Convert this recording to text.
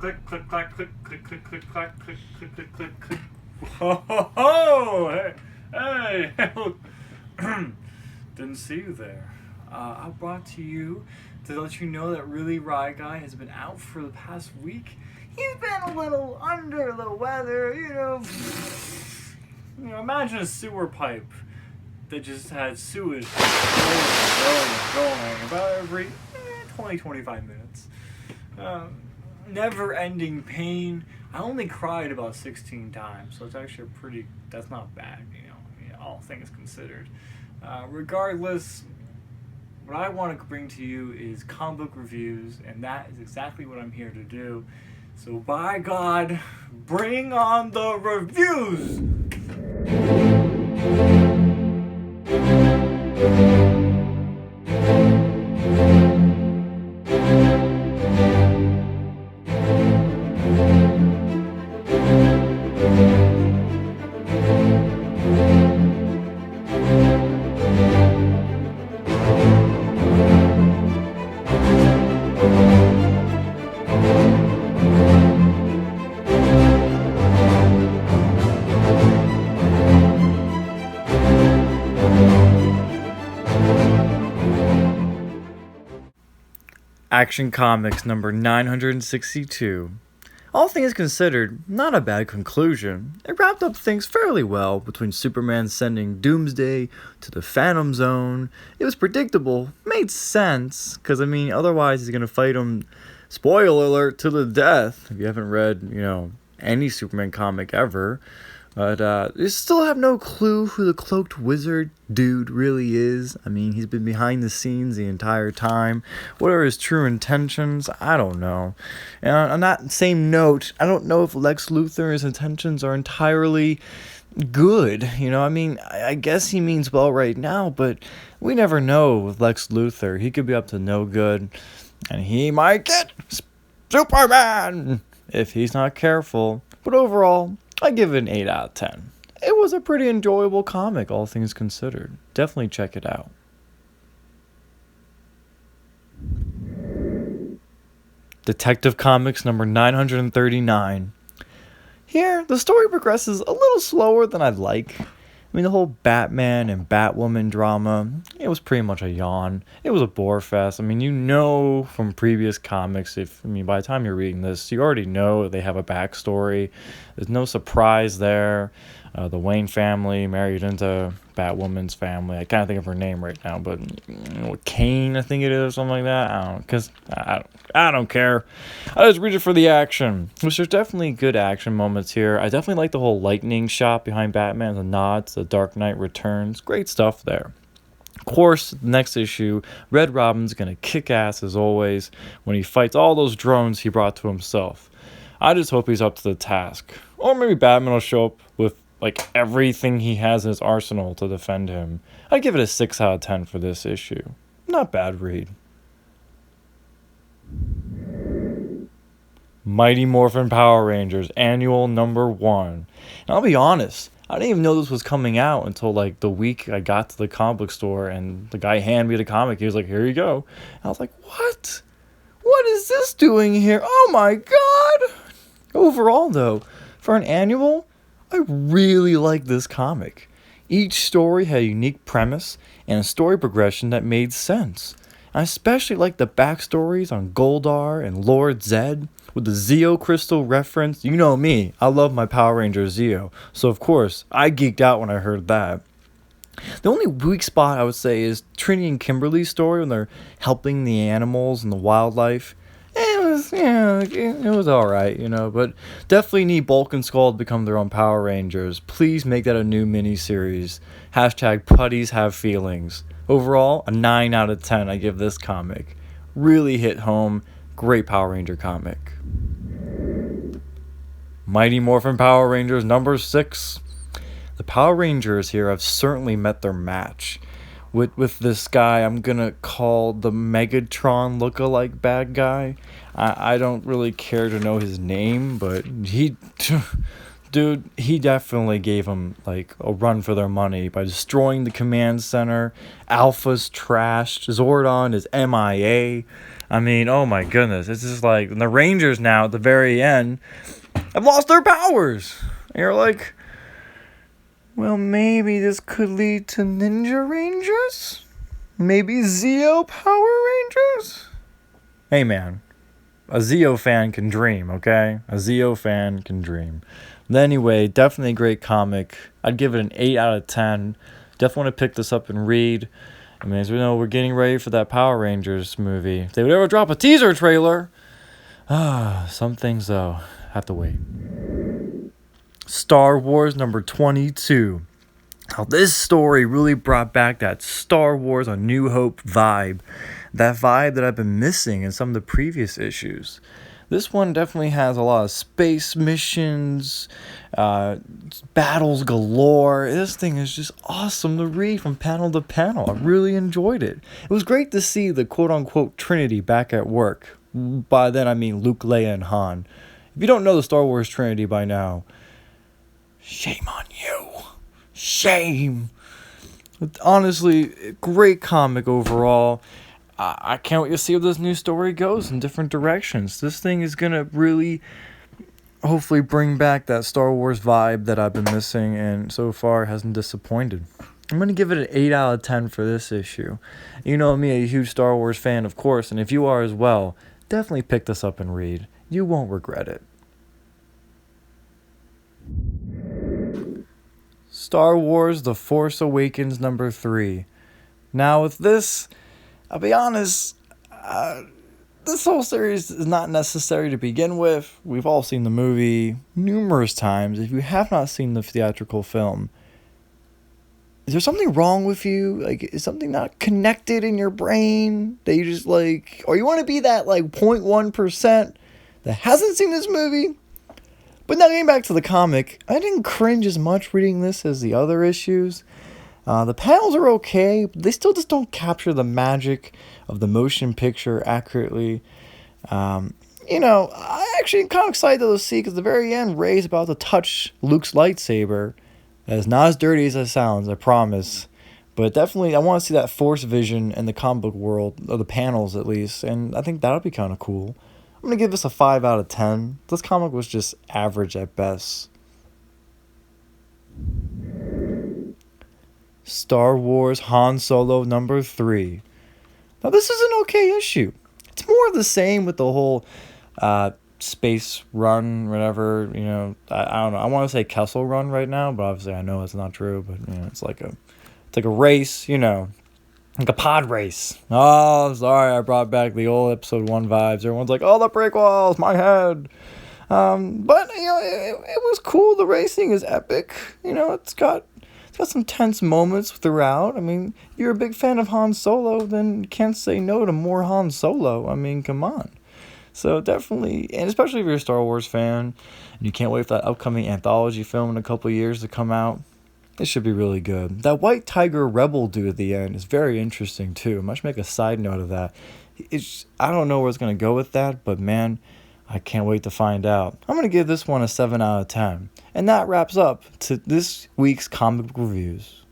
click, click, clack, click, click, click, click, clack, click, click, click, click, click. Ho, ho, ho! Hey, hey! Didn't see you there. I brought to you to let you know that Really Rye Guy has been out for the past week. He's been a little under the weather, you know. Imagine a sewer pipe that just had sewage going about every 20-25 minutes. Never-ending pain. I only cried about 16 times, so it's actually that's not bad, all things considered. Regardless, what I want to bring to you is comic book reviews, and that is exactly what I'm here to do. So by God, bring on the reviews! Action Comics number 962. All things considered, not a bad conclusion. It wrapped up things fairly well between Superman sending Doomsday to the Phantom Zone. It was predictable, made sense, because otherwise he's going to fight him, spoiler alert, to the death. If you haven't read, any Superman comic ever. But you still have no clue who the cloaked wizard dude really is. He's been behind the scenes the entire time. What are his true intentions? I don't know. And on that same note, I don't know if Lex Luthor's intentions are entirely good. I guess he means well right now, but we never know with Lex Luthor. He could be up to no good, and he might get Superman if he's not careful. But overall, I give it an 8 out of 10. It was a pretty enjoyable comic, all things considered. Definitely check it out. Detective Comics number 939. Here, the story progresses a little slower than I'd like. The whole Batman and Batwoman drama, it was pretty much a yawn. It was a bore fest. From previous comics, by the time you're reading this, you already know they have a backstory. There's no surprise there. The Wayne family married into Batwoman's family. I can't think of her name right now, but Kane, I think it is, something like that. I don't care. I just read it for the action, which there's definitely good action moments here. I definitely like the whole lightning shot behind Batman, the nods, the Dark Knight Returns. Great stuff there. Of course, the next issue, Red Robin's gonna kick ass as always when he fights all those drones he brought to himself. I just hope he's up to the task. Or maybe Batman will show up with everything he has in his arsenal to defend him. I'd give it a 6 out of 10 for this issue. Not bad read. Mighty Morphin Power Rangers Annual number 1. And I'll be honest, I didn't even know this was coming out until the week I got to the comic book store and the guy handed me the comic. He was like, "Here you go." And I was like, "What? What is this doing here? Oh my god!" Overall though, for an annual, I really like this comic. Each story had a unique premise and a story progression that made sense. I especially like the backstories on Goldar and Lord Zed with the Zeo Crystal reference. You know me, I love my Power Ranger Zeo, so of course I geeked out when I heard that. The only weak spot I would say is Trinity and Kimberly's story when they're helping the animals and the wildlife. It was alright, but definitely need Bulk and Skull to become their own Power Rangers. Please make that a new mini-series. Hashtag Putties Have Feelings. Overall, a 9 out of 10 I give this comic. Really hit home. Great Power Ranger comic. Mighty Morphin Power Rangers number 6. The Power Rangers here have certainly met their match. With this guy, I'm gonna call the Megatron look-alike bad guy. I don't really care to know his name, but he Dude, he definitely gave them like a run for their money by destroying the command center. Alpha's trashed. Zordon is MIA. I mean, oh my goodness. It's just like the Rangers now at the very end have lost their powers. And you're like, well, maybe this could lead to Ninja Rangers? Maybe Zeo Power Rangers? Hey man, a Zeo fan can dream, okay? A Zeo fan can dream. But anyway, definitely a great comic. I'd give it an 8 out of 10. Definitely want to pick this up and read. I mean, as we know, we're getting ready for that Power Rangers movie. If they would ever drop a teaser trailer. Some things, though, have to wait. Star Wars number 22. Now, this story really brought back that Star Wars A New Hope vibe. That vibe that I've been missing in some of the previous issues. This one definitely has a lot of space missions, battles galore. This thing is just awesome to read from panel to panel. I really enjoyed it. It was great to see the quote-unquote Trinity back at work. By then, I mean Luke, Leia, and Han. If you don't know the Star Wars Trinity by now, shame on you. Shame. Honestly, great comic overall. I can't wait to see where this new story goes in different directions. This thing is going to really, hopefully, bring back that Star Wars vibe that I've been missing, and so far hasn't disappointed. I'm going to give it an 8 out of 10 for this issue. You know me, a huge Star Wars fan, of course, and if you are as well, definitely pick this up and read. You won't regret it. Star Wars The Force Awakens number 3. Now, with this, I'll be honest, this whole series is not necessary to begin with. We've all seen the movie numerous times. If you have not seen the theatrical film, is there something wrong with you? Like, is something not connected in your brain that you just like, or you want to be that like 0.1% that hasn't seen this movie? But now getting back to the comic, I didn't cringe as much reading this as the other issues. The panels are okay, but they still just don't capture the magic of the motion picture accurately. I actually am kind of excited to see, because at the very end, Rey's about to touch Luke's lightsaber. That is not as dirty as it sounds, I promise. But definitely, I want to see that Force vision in the comic book world, or the panels at least, and I think that would be kind of cool. I'm going to give this a 5 out of 10. This comic was just average at best. Star Wars Han Solo number 3. Now, this is an okay issue. It's more of the same with the whole space run, whatever, I don't know. I want to say Kessel run right now, but obviously I know it's not true, but it's like a race, like a pod race. Oh, sorry, I brought back the old episode 1 vibes. Everyone's like, oh, the prequels, my head. But it was cool. The racing is epic. It's got some tense moments throughout. I mean, if you're a big fan of Han Solo, then you can't say no to more Han Solo. I mean, come on. So definitely, and especially if you're a Star Wars fan, and you can't wait for that upcoming anthology film in a couple of years to come out, it should be really good. That White Tiger Rebel dude at the end is very interesting too. I should make a side note of that. I don't know where it's going to go with that, but man, I can't wait to find out. I'm going to give this one a 7 out of 10. And that wraps up to this week's comic book reviews.